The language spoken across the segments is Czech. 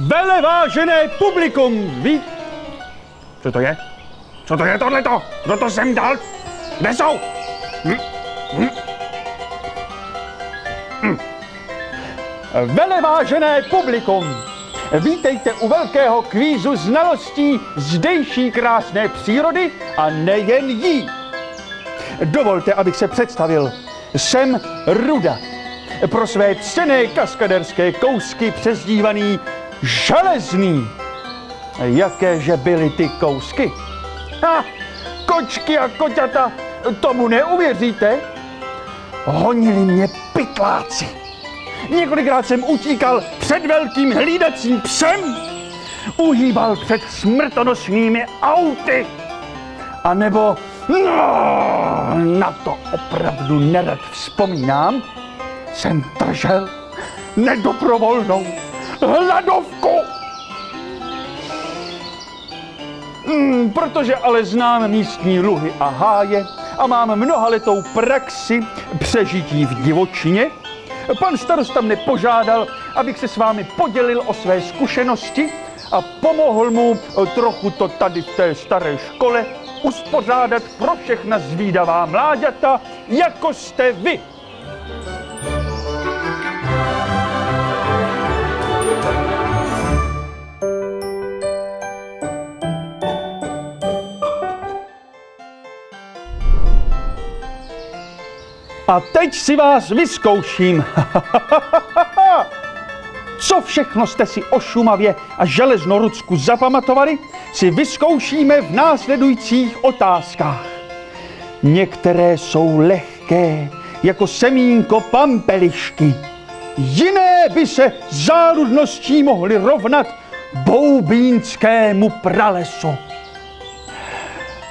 Velevážené publikum, ví? Co to je? Co to je tohleto? Kdo to sem dal? Kde jsou? Velevážené publikum, vítejte u velkého kvízu znalostí zdejší krásné přírody a nejen jí. Dovolte, abych se představil. Jsem Ruda. Pro své cenné kaskaderské kousky přezdívaný Železný. Jakéže byly ty kousky? Kočky a koťata, tomu neuvěříte? Honili mě pytláci. Několikrát jsem utíkal před velkým hlídacím psem, uhýbal před smrtonosnými auty. A nebo, na to opravdu nerad vzpomínám, jsem držel nedoprovolnou hladovku. Protože ale znám místní luhy a háje a mám mnohaletou praxi přežití v divočině, pan starosta mne požádal, abych se s vámi podělil o své zkušenosti a pomohl mu trochu to tady v té staré škole uspořádat pro všechna zvídavá mláďata, jako jste vy. A teď si vás vyzkouším. Co všechno jste si o Šumavě a Železnorudsku zapamatovali, si vyzkoušíme v následujících otázkách. Některé jsou lehké, jako semínko pampelišky. Jiné by se záludností mohly rovnat boubínskému pralesu.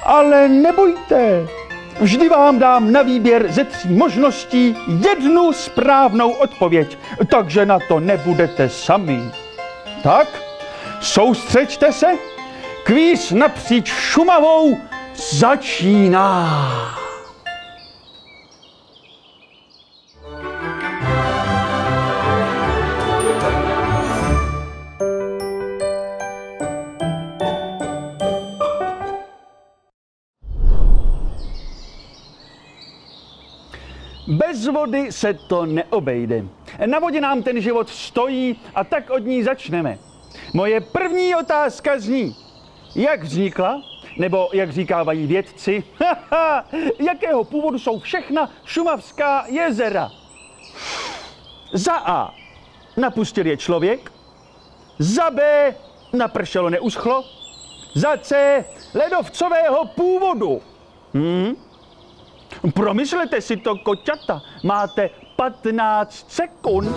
Ale nebojte. Vždy vám dám na výběr ze 3 možností jednu správnou odpověď, takže na to nebudete sami. Tak, soustřeďte se, kvíz napříč Šumavou začíná. Bez vody se to neobejde. Na vodě nám ten život stojí a tak od ní začneme. Moje první otázka zní, jak vznikla, nebo jak říkávají vědci, jakého původu jsou všechna šumavská jezera? Za A. Napustil je člověk. Za B. Napršelo, neuschlo. Za C. Ledovcového původu. Promyslete si to, koťata. Máte 15 sekund.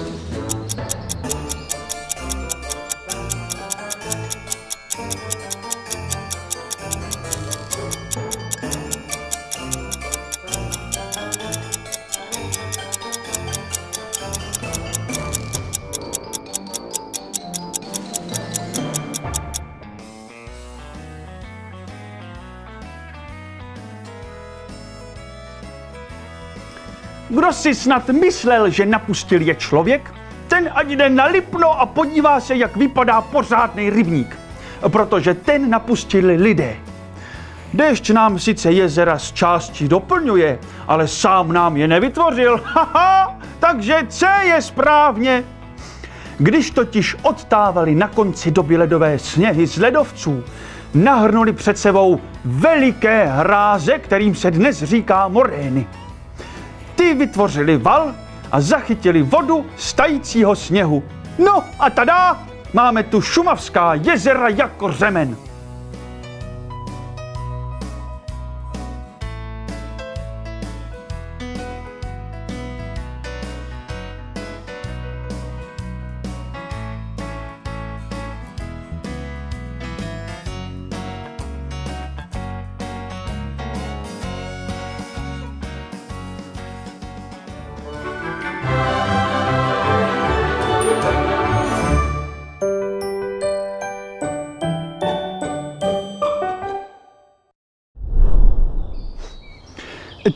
Kdo si snad myslel, že napustil je člověk, ten ať jde na Lipno a podívá se, jak vypadá pořádný rybník. Protože ten napustili lidé. Déšť nám sice jezera z části doplňuje, ale sám nám je nevytvořil. Takže C je správně. Když totiž odtávali na konci doby ledové sněhy z ledovců, nahrnuli před sebou veliké hráze, kterým se dnes říká morény. Ty vytvořili val a zachytili vodu z tajícího sněhu. No a tada, máme tu šumavská jezera jako řemen.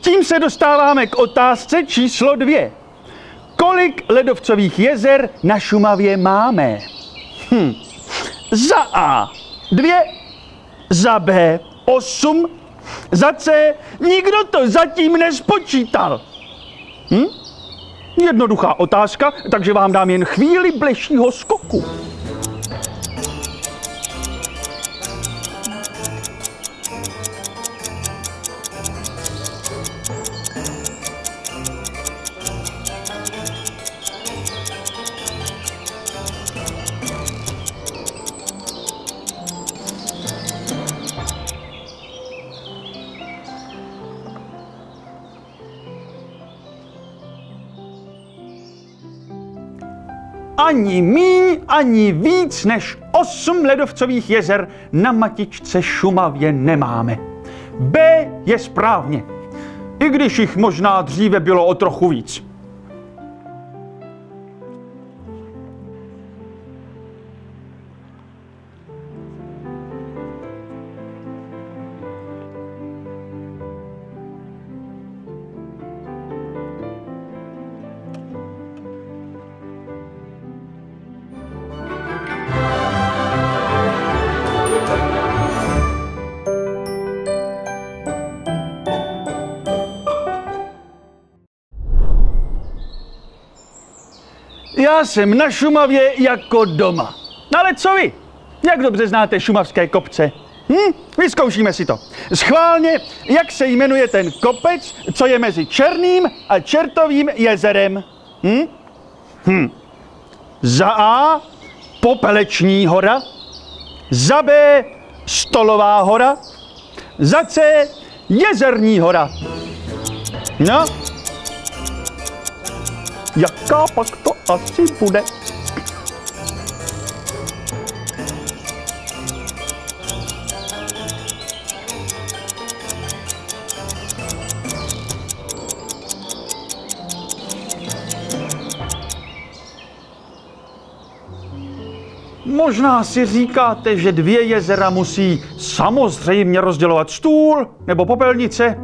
Tím se dostáváme k otázce číslo 2. Kolik ledovcových jezer na Šumavě máme? Za A 2, za B 8, za C nikdo to zatím nespočítal. Jednoduchá otázka, takže vám dám jen chvíli blešího skoku. Ani míň, ani víc než 8 ledovcových jezer na matičce Šumavě nemáme. B je správně, i když jich možná dříve bylo o trochu víc. Já jsem na Šumavě jako doma. Ale co vy? Jak dobře znáte šumavské kopce? Vyzkoušíme si to. Schválně, jak se jmenuje ten kopec, co je mezi Černým a Čertovým jezerem? Za A Popeleční hora, za B Stolová hora, za C Jezerní hora. No? Jaká pak to asi bude? Možná si říkáte, že 2 jezera musí samozřejmě rozdělovat stůl nebo popelnice,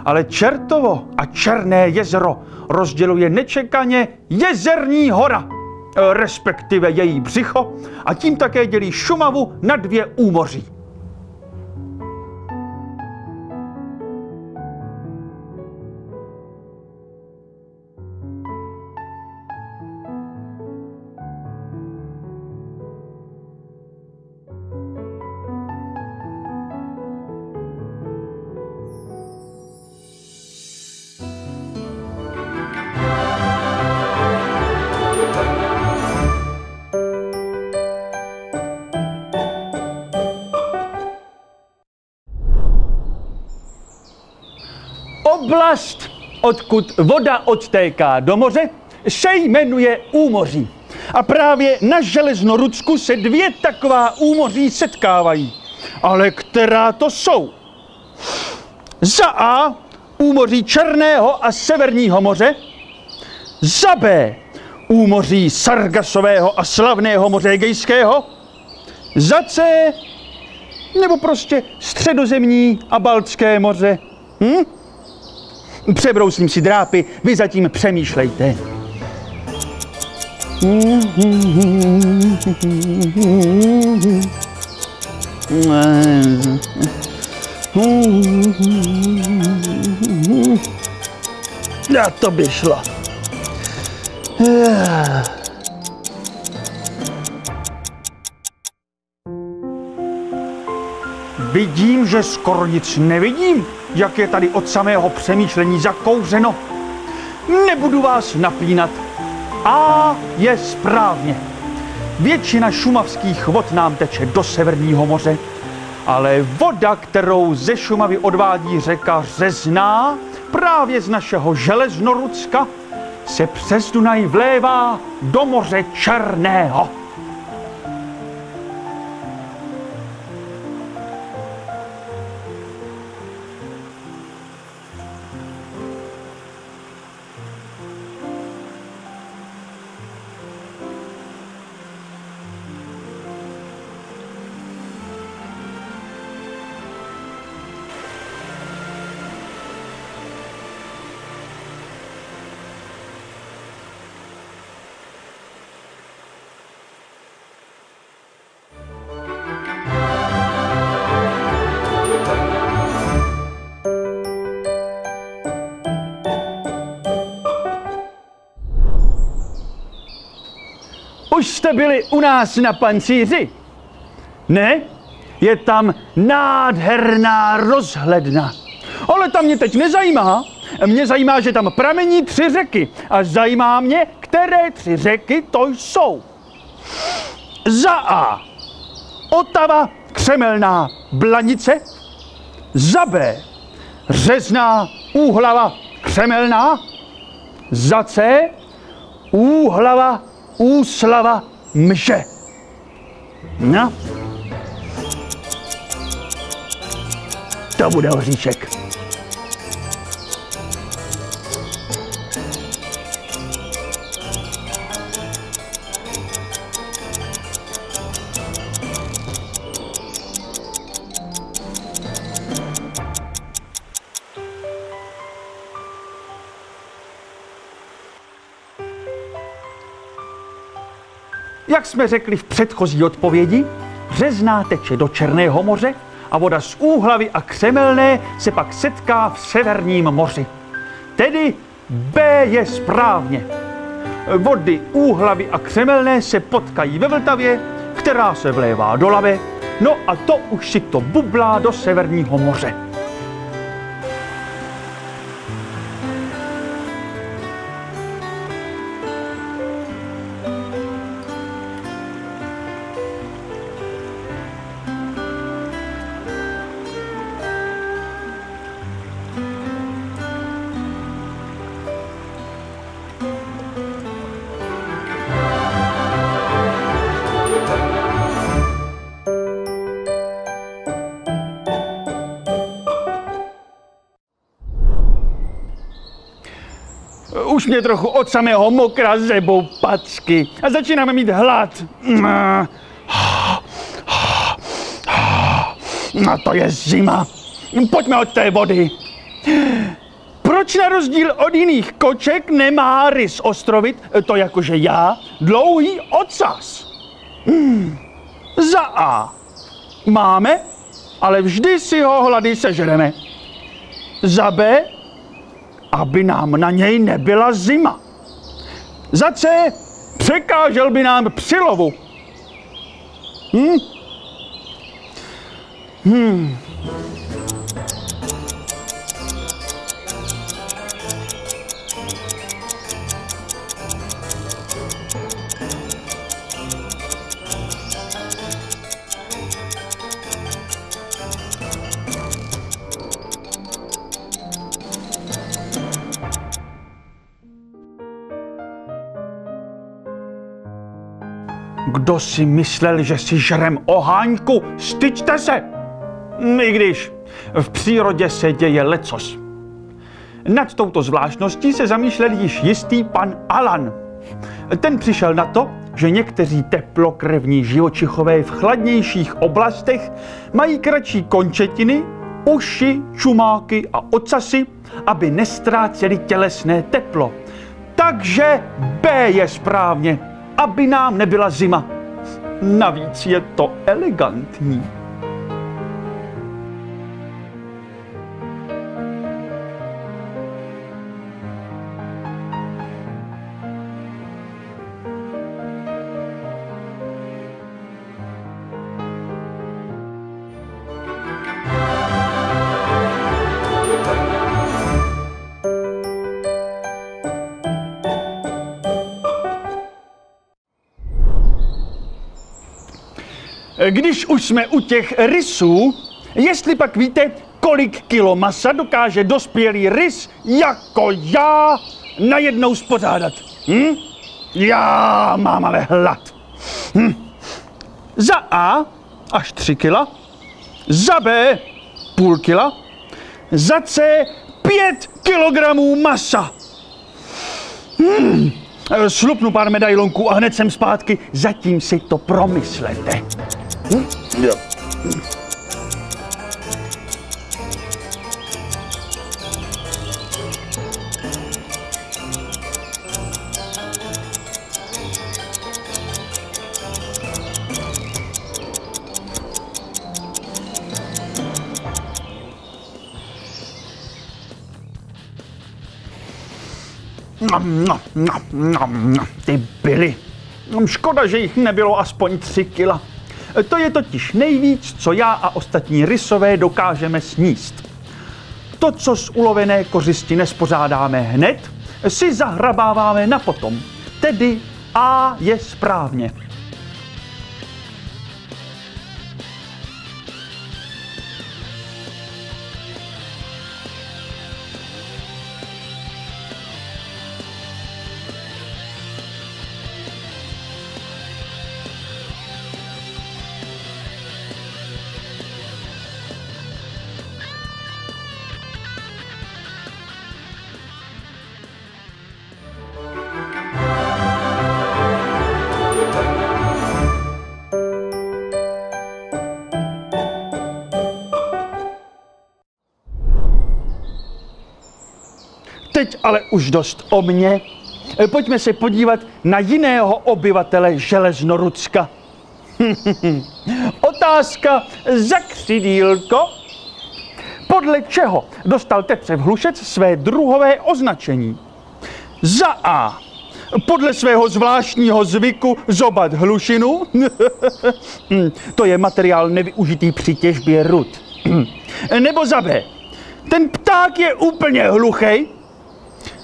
ale Čertovo a Černé jezero rozděluje nečekaně Jezerní hora, respektive její břicho, a tím také dělí Šumavu na 2 úmoří. Oblast, odkud voda odtéká do moře, se jmenuje úmoří. A právě na Železnorudsku se 2 taková úmoří setkávají. Ale která to jsou? Za A úmoří Černého a Severního moře, za B úmoří Sargasového a Slavného moře Egejského, za C nebo prostě Středozemní a Baltské moře. Přebrousím si drápy, vy zatím přemýšlejte. A to by šlo. Vidím, že skoro nic nevidím, jak je tady od samého přemýšlení zakouřeno. Nebudu vás napínat. A je správně. Většina šumavských vod nám teče do Severního moře, ale voda, kterou ze Šumavy odvádí řeka Řezná, právě z našeho Železnorudska, se přes Dunaj vlévá do moře Černého. Už jste byli u nás na Pancíři? Ne? Je tam nádherná rozhledna. Ale tam mě teď nezajímá. Mě zajímá, že tam pramení 3 řeky. A zajímá mě, které 3 řeky to jsou. Za A. Otava, Křemelná, Blanice. Za B. Řezná, Úhlava, Křemelná. Za C. Úhlava, Úslava, Mže. No. To bude oříšek. Jak jsme řekli v předchozí odpovědi, Řezná teče do Černého moře a voda z Úhlavy a Křemelné se pak setká v Severním moři. Tedy B je správně. Vody Úhlavy a Křemelné se potkají ve Vltavě, která se vlévá do Labe, no a to už si to bublá do Severního moře. Už mě trochu od samého mokra zebou packy a začínáme mít hlad. No to je zima. Pojďme od té vody. Proč na rozdíl od jiných koček nemá rys ostrovit, to jakože já, dlouhý ocas? Za A. Máme, ale vždy si ho hlady sežereme. Za B. Aby nám na něj nebyla zima. Za C. Překážel by nám při lovu. Kdo si myslel, že si žerem oháňku? Styďte se! I když v přírodě se děje lecos. Nad touto zvláštností se zamýšlel již jistý pan Alan. Ten přišel na to, že někteří teplokrevní živočichové v chladnějších oblastech mají kratší končetiny, uši, čumáky a ocasy, aby nestráceli tělesné teplo. Takže B je správně, aby nám nebyla zima. Navíc je to elegantní. Když už jsme u těch rysů, jestli pak víte, kolik kilo masa dokáže dospělý rys jako já najednou spořádat? Já mám ale hlad. Za A až 3 kila, za B půl kila, za C 5 kilogramů masa. Slupnu pár medailonků a hned jsem zpátky, zatím si to promyslete. Jo. Ty byly. Škoda, že jich nebylo aspoň 3 kila. To je totiž nejvíc, co já a ostatní rysové dokážeme sníst. To, co z ulovené kořisti nespořádáme hned, si zahrabáváme na potom. Tedy A je správně. Teď ale už dost o mně. Pojďme se podívat na jiného obyvatele Železnorucka. Otázka za křidílko. Podle čeho dostal Tetřev Hlušec své druhové označení? Za A. Podle svého zvláštního zvyku zobat hlušinu. To je materiál nevyužitý při těžbě rud. Nebo za B. Ten pták je úplně hluchej.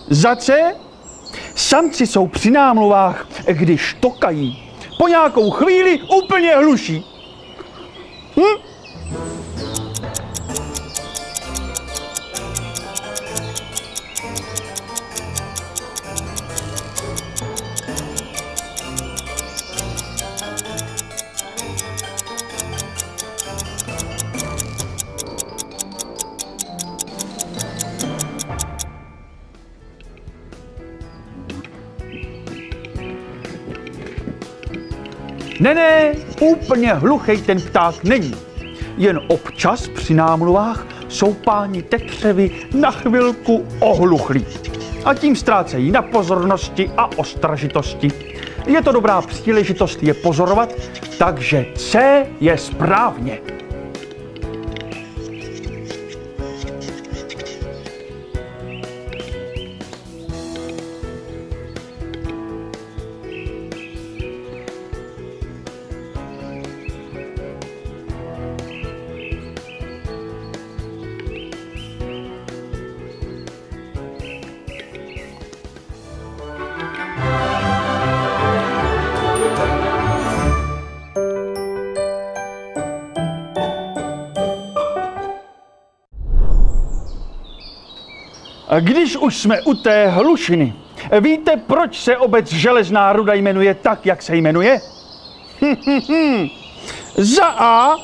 Za C. Samci jsou při námluvách, když tokají, po nějakou chvíli úplně hluší. Ne, úplně hluchej ten pták není. Jen občas při námluvách jsou páni tetřevi na chvilku ohluchlí. A tím ztrácejí na pozornosti a ostražitosti. Je to dobrá příležitost je pozorovat, takže C je správně. A když už jsme u té hlušiny, víte, proč se obec Železná Ruda jmenuje tak, jak se jmenuje? Za A,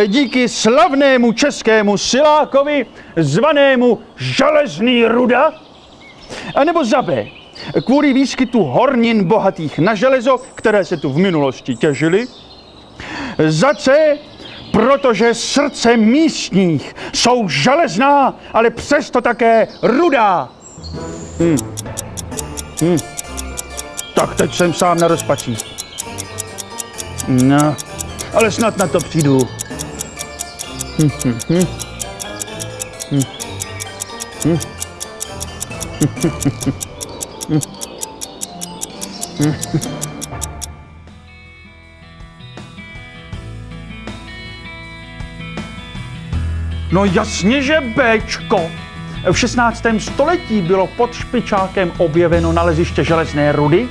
díky slavnému českému silákovi zvanému Železný Ruda. A nebo za B, kvůli výskytu hornin bohatých na železo, které se tu v minulosti těžily. Za C, protože srdce místních jsou železná, ale přesto také rudá. Tak teď jsem sám na rozpačí. No, ale snad na to přijdu. No jasně, že Béčko. V 16. století bylo pod Špičákem objeveno naleziště železné rudy,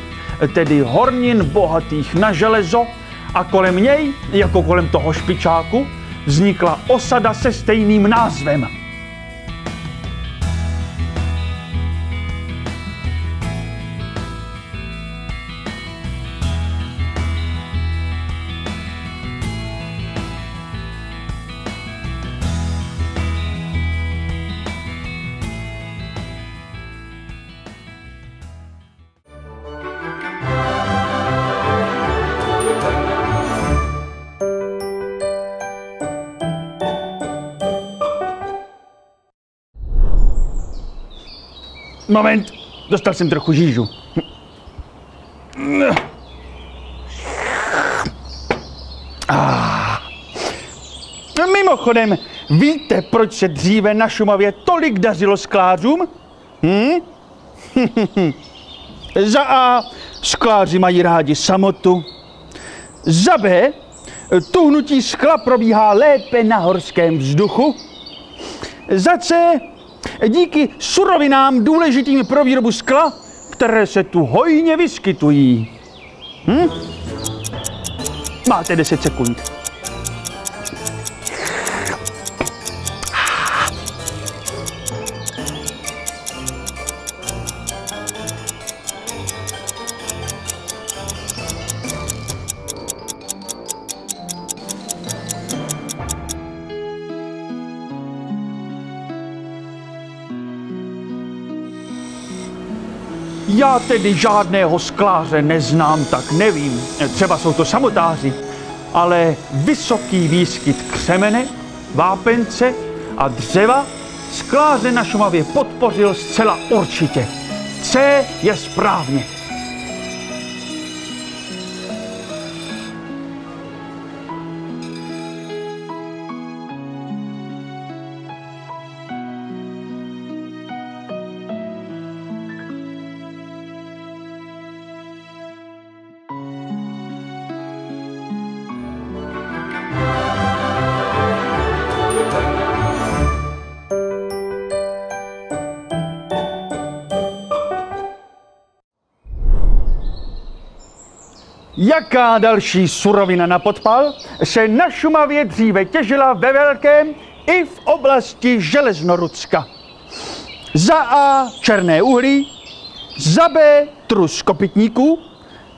tedy hornin bohatých na železo, a kolem něj, jako kolem toho Špičáku, vznikla osada se stejným názvem. Moment, dostal jsem trochu žížu. Mimochodem, víte, proč se dříve na Šumavě tolik dařilo sklářům? Za A. Skláři mají rádi samotu. Za B. Tuhnutí skla probíhá lépe na horském vzduchu. Za C. Díky surovinám důležitým pro výrobu skla, které se tu hojně vyskytují. Máte 10 sekund. Já tedy žádného skláře neznám, tak nevím. Třeba jsou to samotáři, ale vysoký výskyt křemene, vápence a dřeva skláře na Šumavě podpořil zcela určitě. C je správně. Jaká další surovina na podpal se na Šumavě dříve těžila ve velkém i v oblasti Železnorudzka? Za A. černé uhlí, za B. trus kopytníků,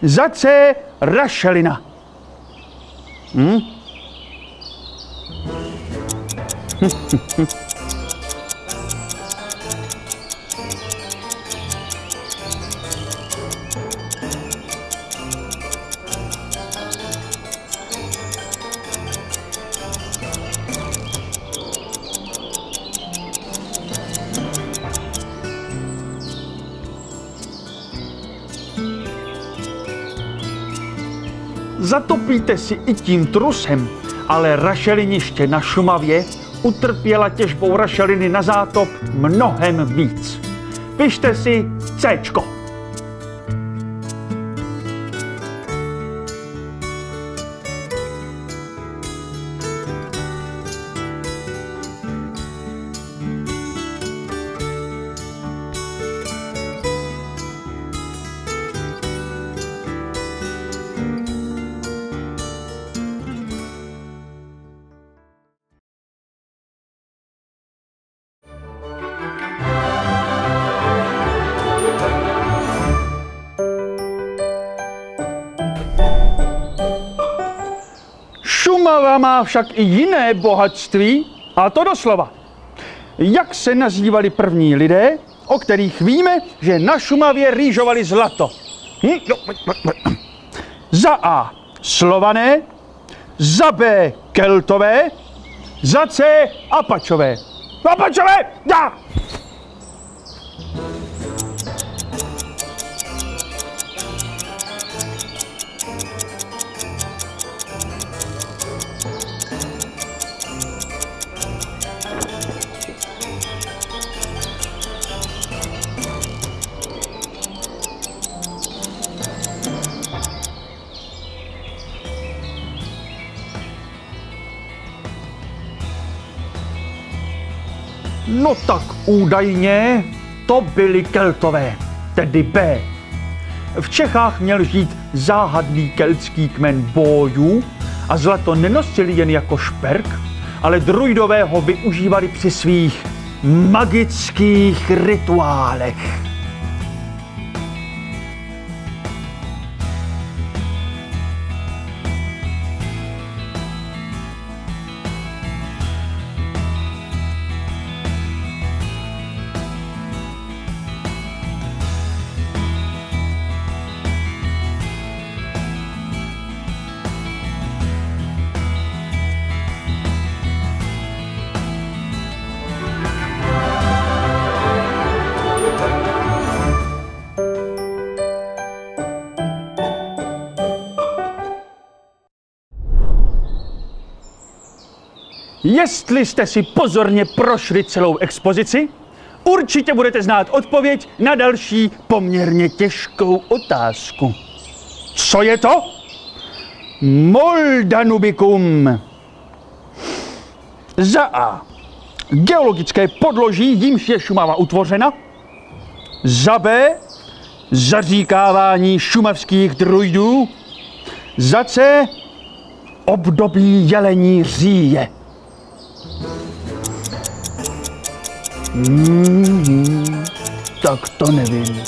za C. rašelina. Zatopíte si i tím trusem, ale rašeliniště na Šumavě utrpěla těžbou rašeliny na zátop mnohem víc. Pište si Cčko. Šumava má však i jiné bohatství, a to doslova. Jak se nazývali první lidé, o kterých víme, že na Šumavě rýžovali zlato? Za A. Slované, za B. Keltové, za C. Apačové. Apačové! Já! No tak údajně to byli Keltové, tedy B. V Čechách měl žít záhadný keltský kmen Bójů a zlato nenosili jen jako šperk, ale druidové ho využívali při svých magických rituálech. Jestli jste si pozorně prošli celou expozici, určitě budete znát odpověď na další poměrně těžkou otázku. Co je to? Moldanubikum. Za A. Geologické podloží, jímž je Šumava utvořena. Za B. Zaříkávání šumavských druidů. Za C. Období jelení říje. Tak to nevím.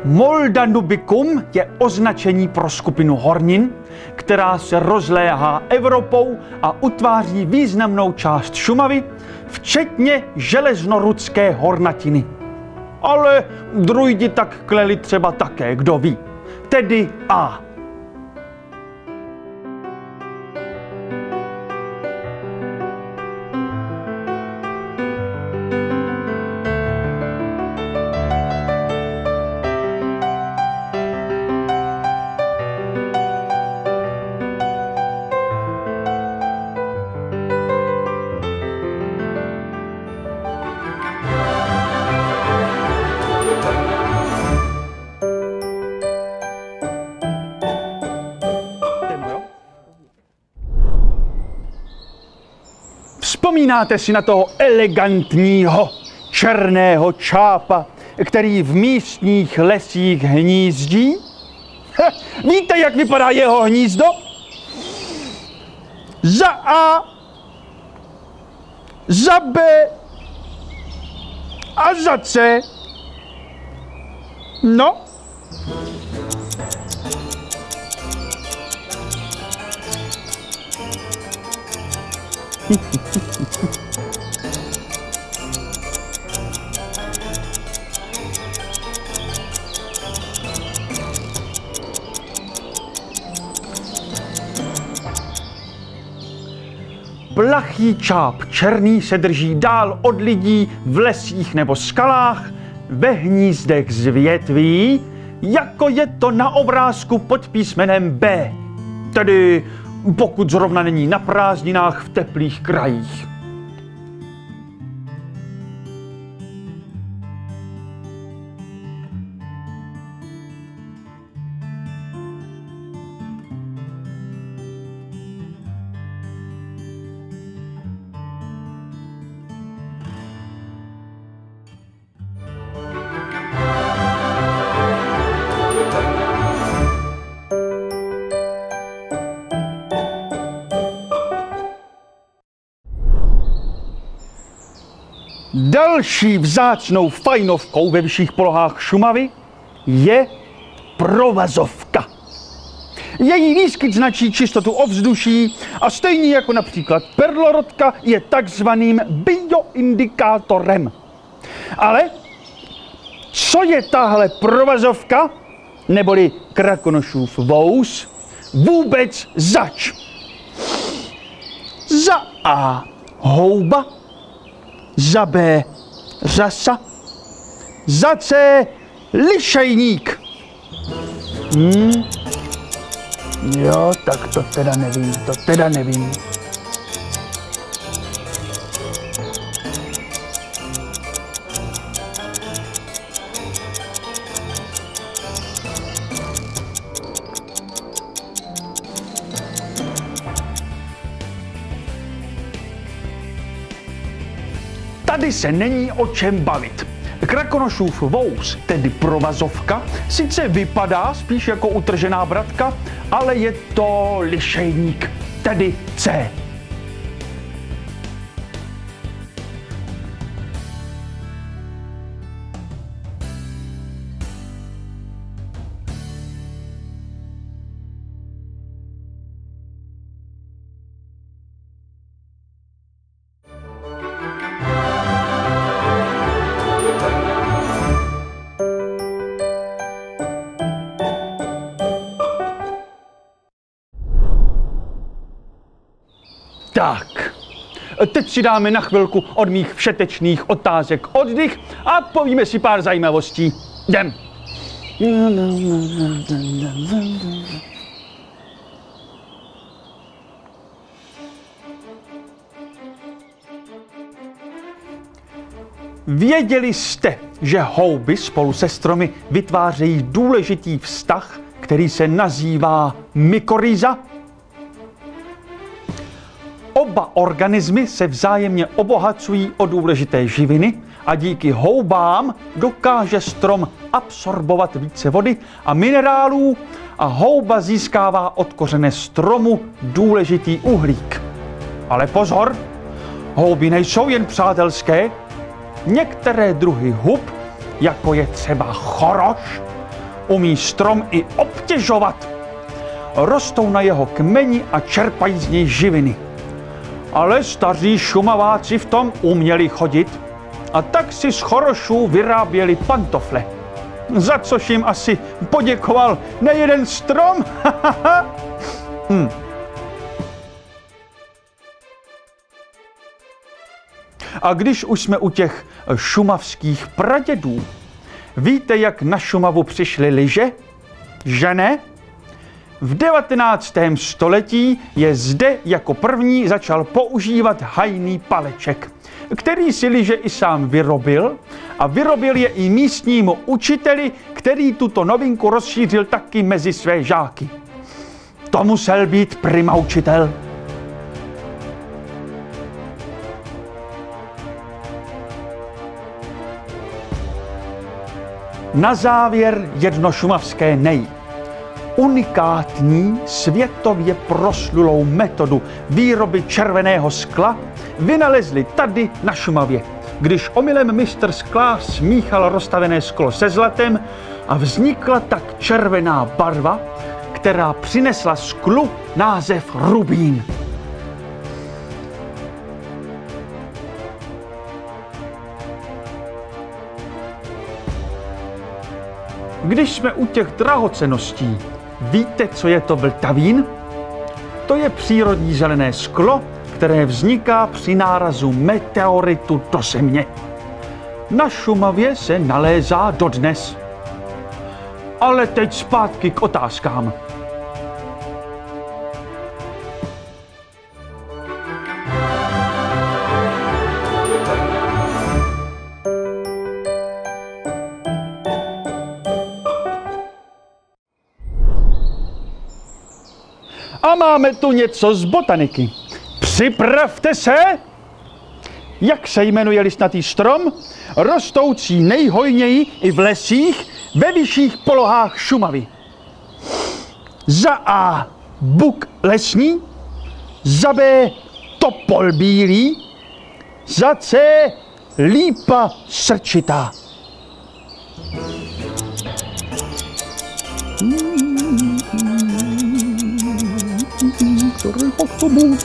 Moldanubikum je označení pro skupinu hornin, která se rozléhá Evropou a utváří významnou část Šumavy, včetně železnorudské hornatiny. Ale druidi tak kleli třeba také, kdo ví. Tedy A. Vzpomínáte si na toho elegantního černého čápa, který v místních lesích hnízdí? Víte, jak vypadá jeho hnízdo? Za A, za B a za C. No. Plachý čáp černý se drží dál od lidí v lesích nebo skalách, ve hnízdech z větví, jako je to na obrázku pod písmenem B, tedy pokud zrovna není na prázdninách v teplých krajích. Další vzácnou fajnovkou ve vyšších polohách Šumavy je provazovka. Její výskyt značí čistotu ovzduší a stejně jako například perlorodka je takzvaným bioindikátorem. Ale co je tahle provazovka, neboli Krakonošův vous, vůbec zač? Za A houba, za B řasa, za C lišejník. Jo, tak to teda nevím. Tady se není o čem bavit. Krakonošův vous, tedy provazovka, sice vypadá spíš jako utržená bratka, ale je to lišejník, tedy C. Tak, teď si dáme na chvilku od mých všetečných otázek oddych a povíme si pár zajímavostí. Jdem. Věděli jste, že houby spolu se stromy vytvářejí důležitý vztah, který se nazývá mykorýza? Oba organismy se vzájemně obohacují o důležité živiny a díky houbám dokáže strom absorbovat více vody a minerálů a houba získává od kořene stromu důležitý uhlík. Ale pozor, houby nejsou jen přátelské. Některé druhy hub, jako je třeba choroš, umí strom i obtěžovat. Rostou na jeho kmeni a čerpají z něj živiny. Ale staří Šumaváci v tom uměli chodit a tak si z chorošů vyráběli pantofle. Za což jim asi poděkoval nejeden strom. A když už jsme u těch šumavských pradědů, víte, jak na Šumavu přišly lyže? Že ne? V 19. století je zde jako první začal používat hajný paleček, který si lyže i sám vyrobil a vyrobil je i místnímu učiteli, který tuto novinku rozšířil taky mezi své žáky. To musel být prima učitel. Na závěr jedno šumavské nej. Unikátní, světově proslulou metodu výroby červeného skla vynalezli tady na Šumavě, když omylem mistr skla smíchal roztavené sklo se zlatem a vznikla tak červená barva, která přinesla sklu název rubín. Když jsme u těch drahocenností, víte, co je to vltavín? To je přírodní zelené sklo, které vzniká při nárazu meteoritu do Země. Na Šumavě se nalézá dodnes. Ale teď zpátky k otázkám. A máme tu něco z botaniky. Připravte se! Jak se jmenuje listnatý strom? Rostoucí nejhojněji i v lesích ve vyšších polohách Šumavy. Za A. Buk lesní, za B. Topol bílý, za C. Lípa srčitá. Který pak to bude?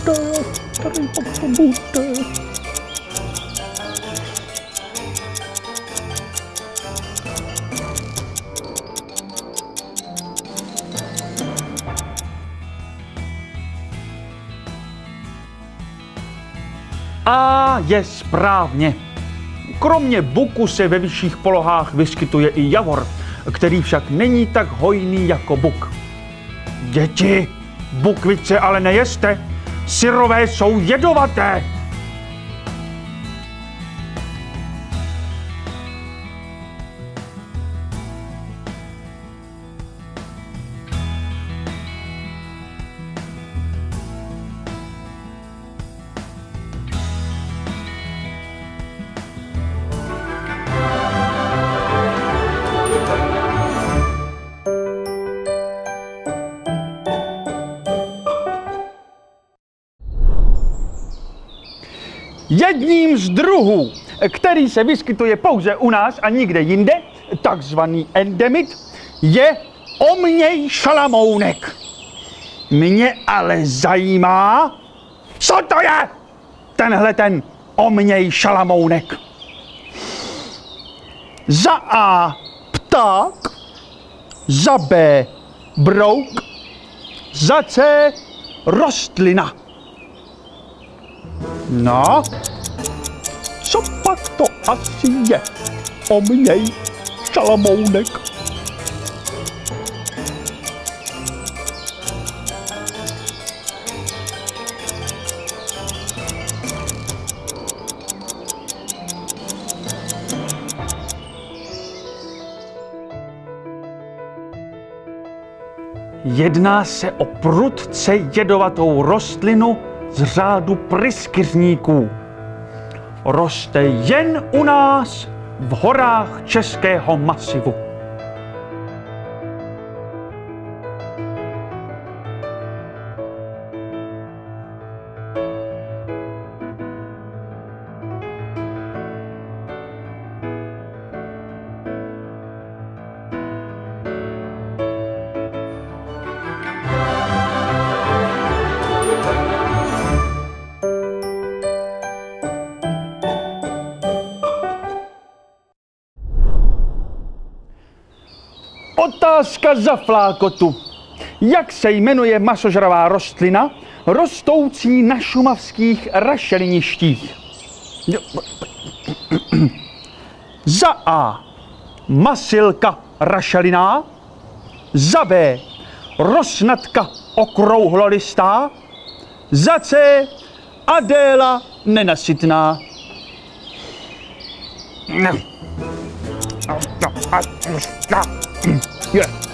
A je správně. Kromě buku se ve vyšších polohách vyskytuje i javor, který však není tak hojný jako buk. Děti, bukvice ale nejeste, syrové jsou jedovaté. Jedním z druhů, který se vyskytuje pouze u nás a nikde jinde, takzvaný endemit, je omněj šalamounek. Mě ale zajímá, co to je tenhle ten omněj šalamounek. Za A pták, za B brouk, za C rostlina. No, co pak to asi je? Oměj, Šalamounek. Jedná se o prudce jedovatou rostlinu z řádu pryskyřníků. Roste jen u nás v horách Českého masivu. Otázka za flákotu. Jak se jmenuje masožravá rostlina, rostoucí na šumavských rašeliništích? Za A. Masilka rašeliná. Za B. Rosnatka okrouhlolistá. Za C. Adéla nenasytná.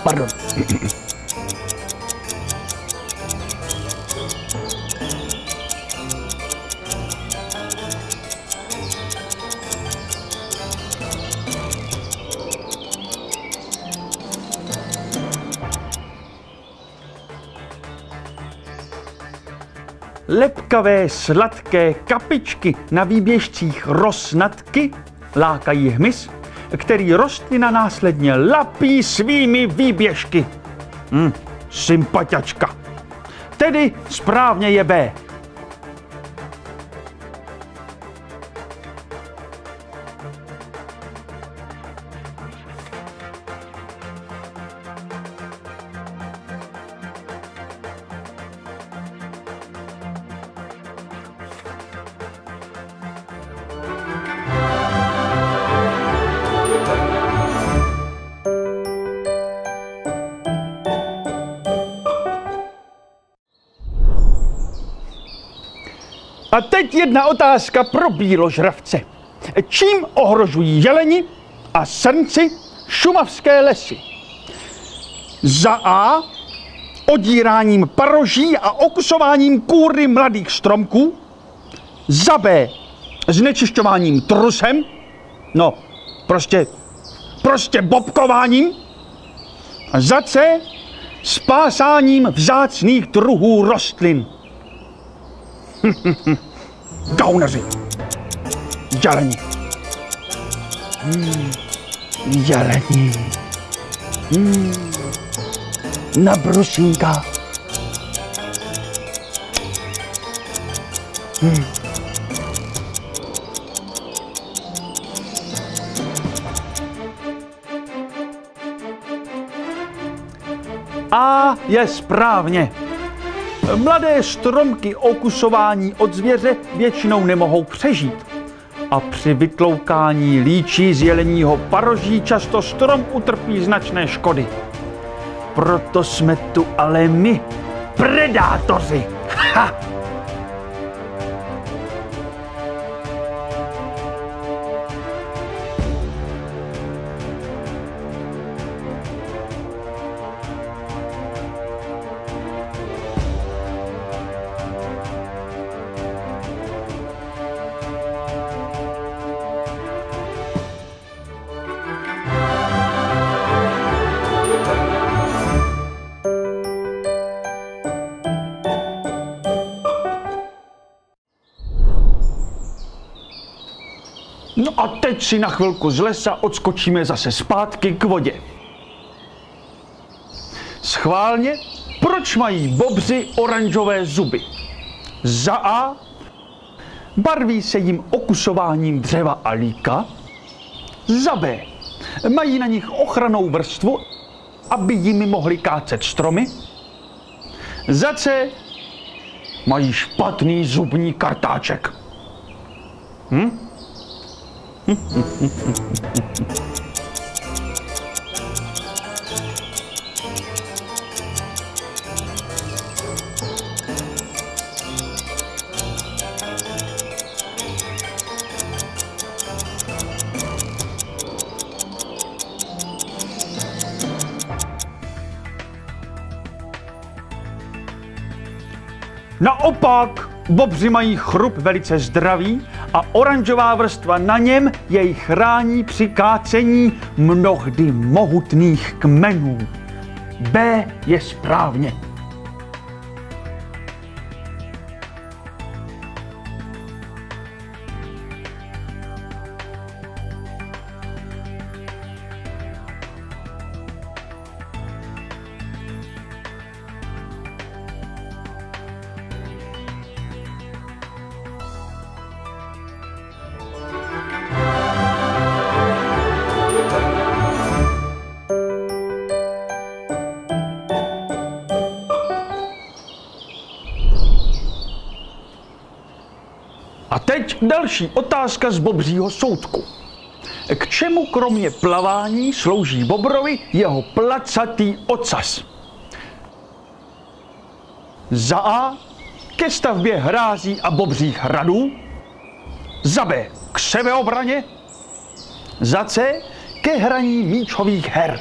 Pardon. Lepkavé sladké kapičky na výběžcích rosnatky lákají hmyz, který rostlina následně lapí svými výběžky. Sympatiačka. Tedy správně je B. A teď jedna otázka pro bíložravce. Čím ohrožují jeleni a srnci šumavské lesy? Za A. Odíráním paroží a okusováním kůry mladých stromků. Za B. Znečišťováním trusem. No, prostě bobkováním. A za C. Spásáním vzácných druhů rostlin. Gauneři. Jeleni. Jeleni. Na brusínkách. A je správně. Mladé stromky okusování od zvěře většinou nemohou přežít. A při vytloukání líčí z jeleního paroží často strom utrpí značné škody. Proto jsme tu ale my, predátoři. Ha! No a teď si na chvilku z lesa odskočíme zase zpátky k vodě. Schválně, proč mají bobři oranžové zuby? Za A. Barví se jim okusováním dřeva a líka. Za B. Mají na nich ochrannou vrstvu, aby jimi mohli kácet stromy. Za C. Mají špatný zubní kartáček. Naopak, bobři mají chrup velice zdravý a oranžová vrstva na něm jej chrání při kácení mnohdy mohutných kmenů. B je správně. A teď další otázka z bobřího soudku. K čemu kromě plavání slouží bobrovi jeho placatý ocas? Za A. Ke stavbě hrází a bobřích hradů. Za B. K sebeobraně. Za C. Ke hraní míčových her.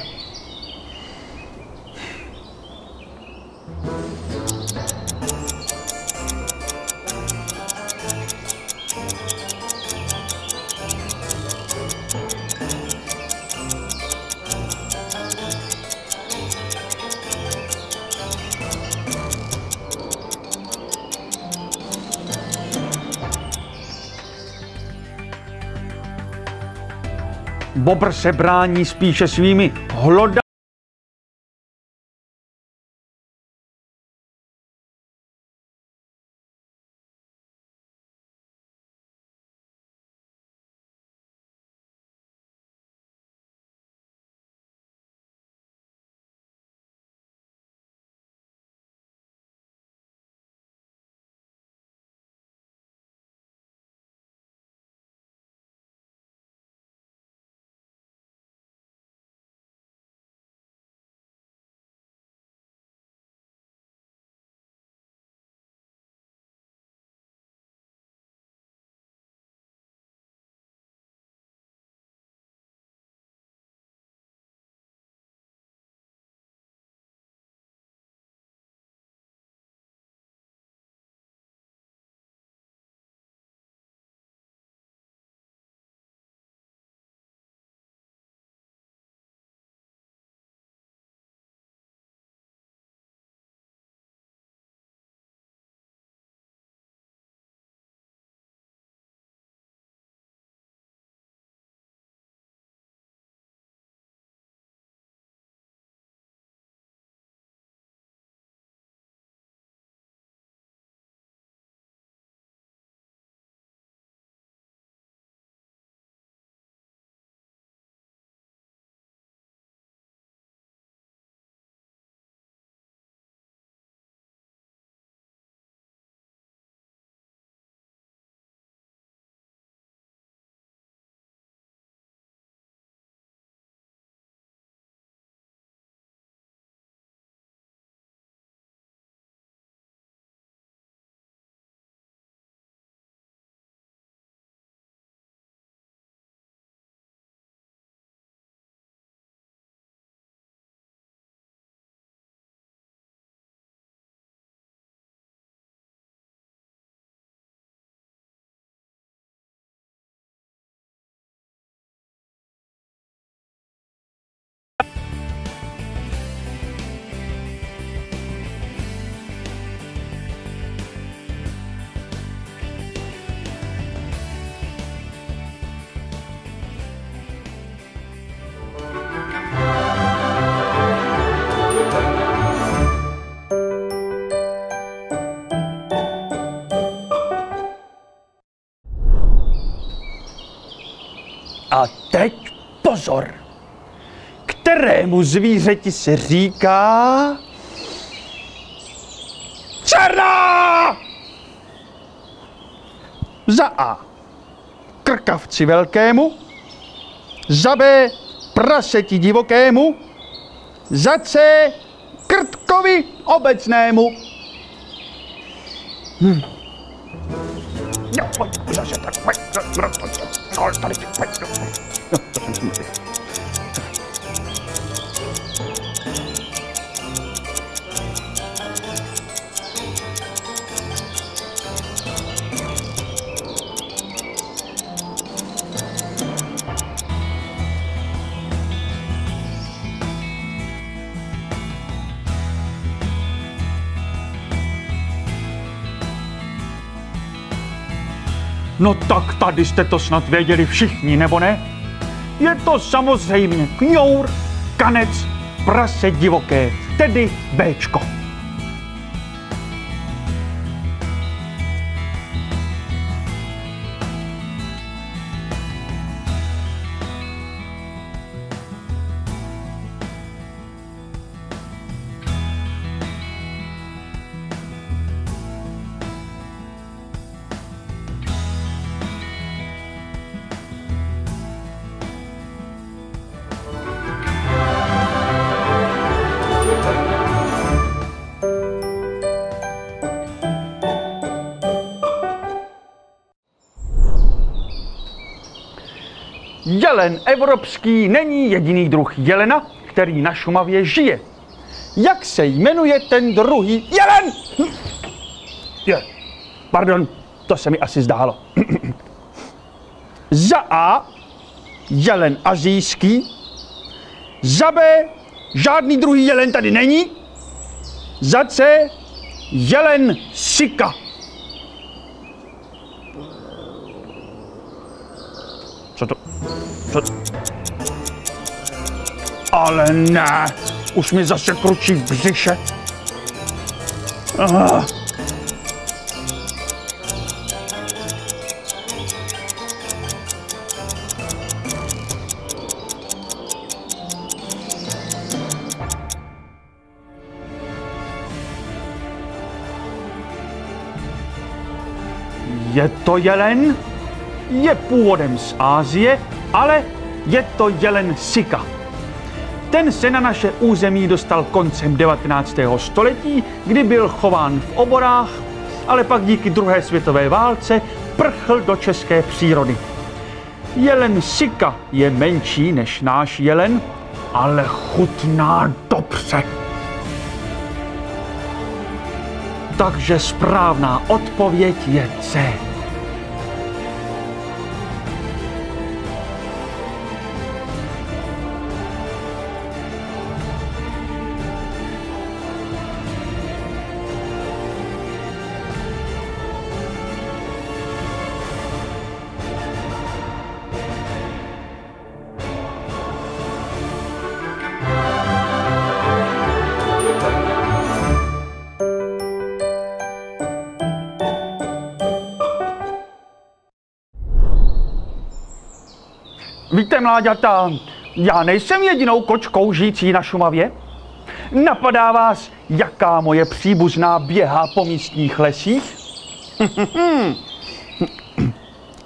Bobr se brání spíše svými hlodami. A teď pozor, kterému zvířeti se říká dcera? Za A. Ke 2 krkavci velkému, za B praseti divokému, za C krtkovi obecnému. No tak tady jste to snad věděli všichni, nebo ne? Je to samozřejmě kňour, kanec, prase divoké, tedy Béčko. Jelen evropský není jediný druh jelena, který na Šumavě žije. Jak se jmenuje ten druhý jelen? Pardon, to se mi asi zdálo. Za A jelen asijský, za B žádný druhý jelen tady není, za C jelen sika. Co to? Ale ne, už mi zase kručí v břiše. Je to jelen? Je původem z Asie, ale je to jelen sika. Ten se na naše území dostal koncem 19. století, kdy byl chován v oborách, ale pak díky druhé světové válce prchl do české přírody. Jelen sika je menší než náš jelen, ale chutná dobře. Takže správná odpověď je C. Víte, mláďata, já nejsem jedinou kočkou žijící na Šumavě. Napadá vás, jaká moje příbuzná běhá po místních lesích?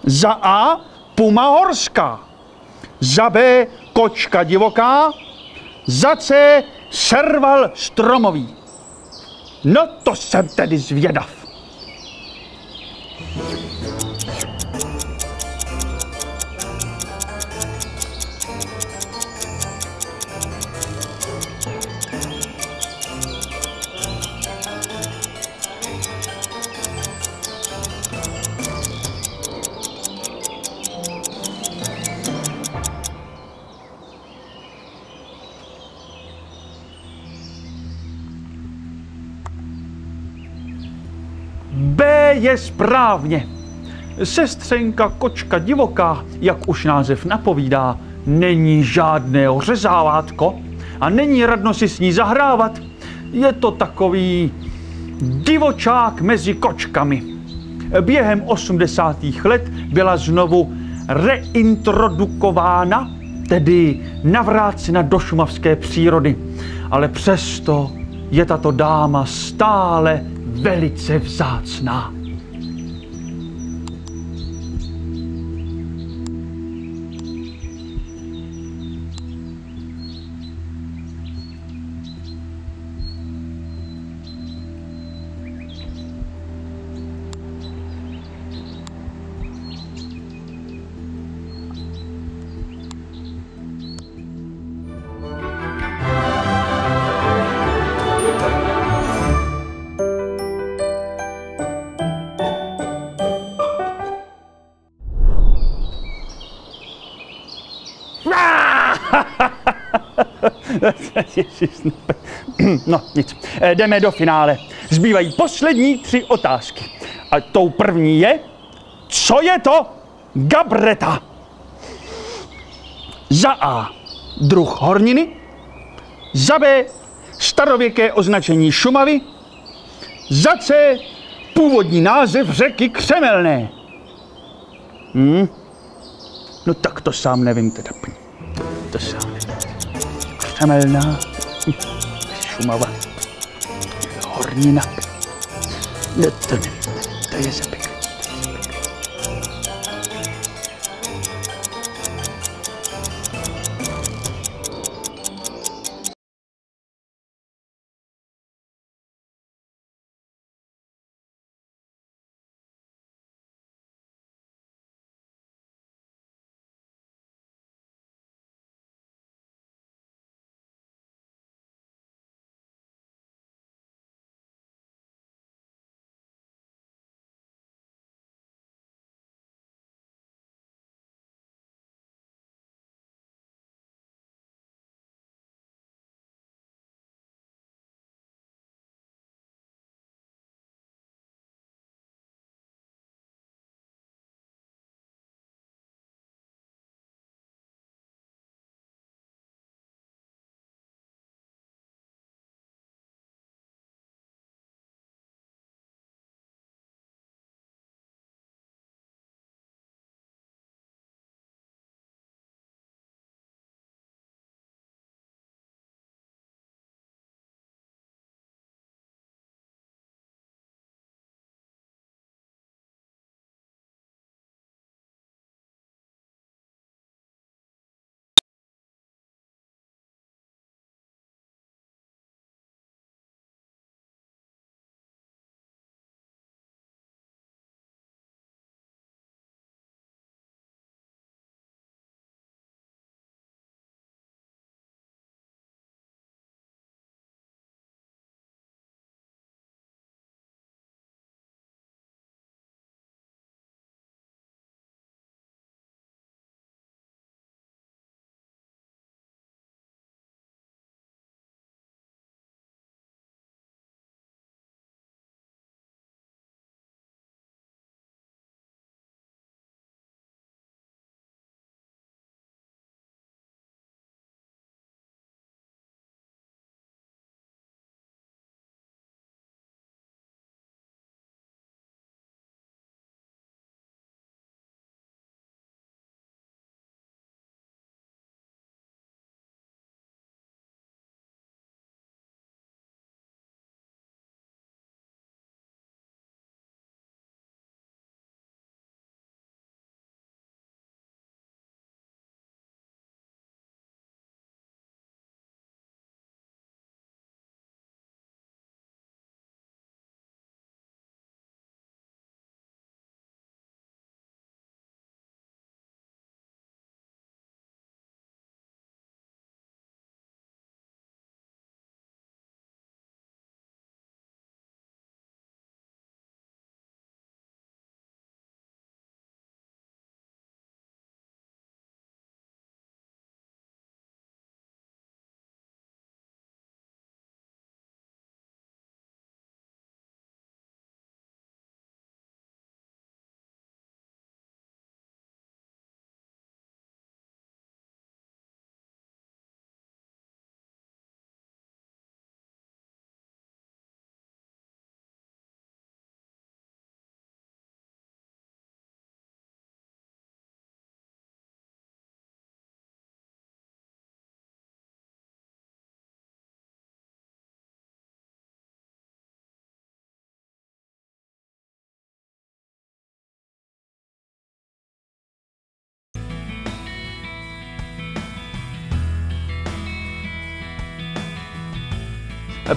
Za A puma horská, za B kočka divoká, za C serval stromový. No to jsem tedy zvědav. B je správně. Sestřenka kočka divoká, jak už název napovídá, není žádné ořezávátko a není radno si s ní zahrávat. Je to takový divočák mezi kočkami. Během 80. let byla znovu reintrodukována, tedy navrácena do šumavské přírody. Ale přesto je tato dáma stále velice vzácná. No nic, jdeme do finále. Zbývají poslední 3 otázky. A tou první je, co je to gabreta? Za A. Druh horniny. Za B. Starověké označení Šumavy. Za C. Původní název řeky Křemelné. No tak to sám nevím teda. To sám nevím. Křemelná. Šumava. Hornina. No to nevím. To je zapek.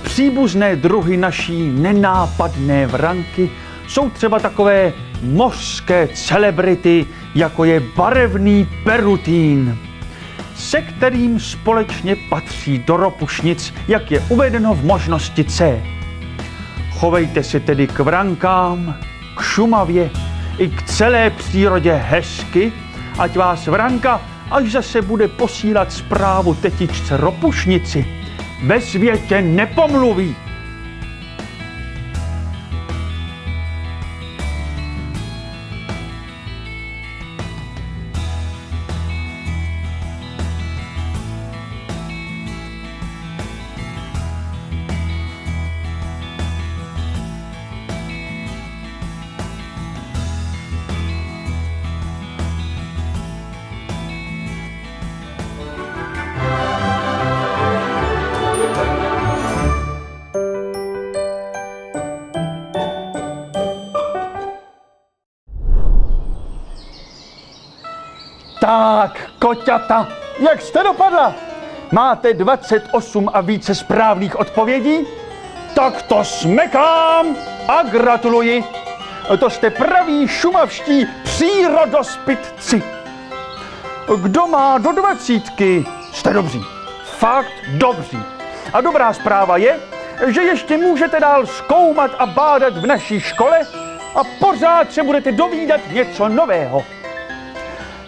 Příbuzné druhy naší nenápadné vranky jsou třeba takové mořské celebrity, jako je barevný perutín, se kterým společně patří do ropušnic, jak je uvedeno v možnosti C. Chovejte se tedy k vrankám, k Šumavě i k celé přírodě hezky, ať vás vranka až zase bude posílat zprávu tetičce Ropušnici, ve světě nepomluví. Tak, koťata, jak jste dopadla? Máte 28 a více správných odpovědí? Tak to smekám a gratuluji. To jste praví šumavští přírodospitci. Kdo má do 20, jste dobří. Fakt dobří. A dobrá zpráva je, že ještě můžete dál zkoumat a bádat v naší škole a pořád se budete dovídat něco nového.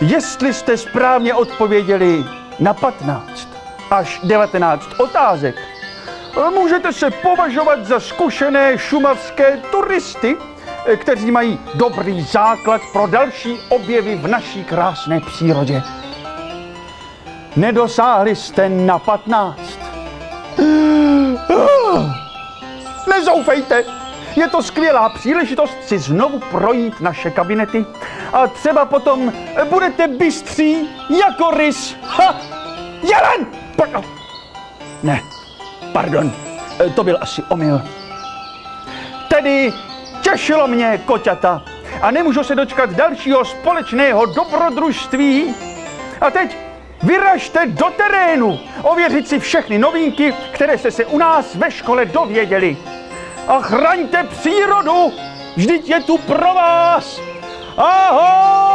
Jestli jste správně odpověděli na 15 až 19 otázek, můžete se považovat za zkušené šumavské turisty, kteří mají dobrý základ pro další objevy v naší krásné přírodě. Nedosáhli jste na 15. Nezoufejte! Je to skvělá příležitost si znovu projít naše kabinety a třeba potom budete bystří jako rys. Ha! Jelen! Ne, pardon, to byl asi omyl. Tedy těšilo mě, koťata, a nemůžu se dočkat dalšího společného dobrodružství. A teď vyražte do terénu, ověřit si všechny novinky, které jste se u nás ve škole dověděli. A chraňte přírodu, vždyť je tu pro vás. Ahoj!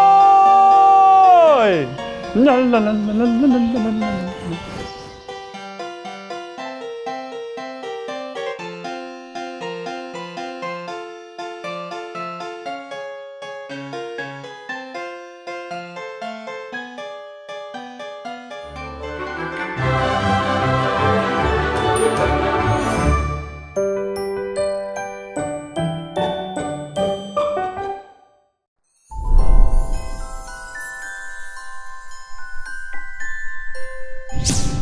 You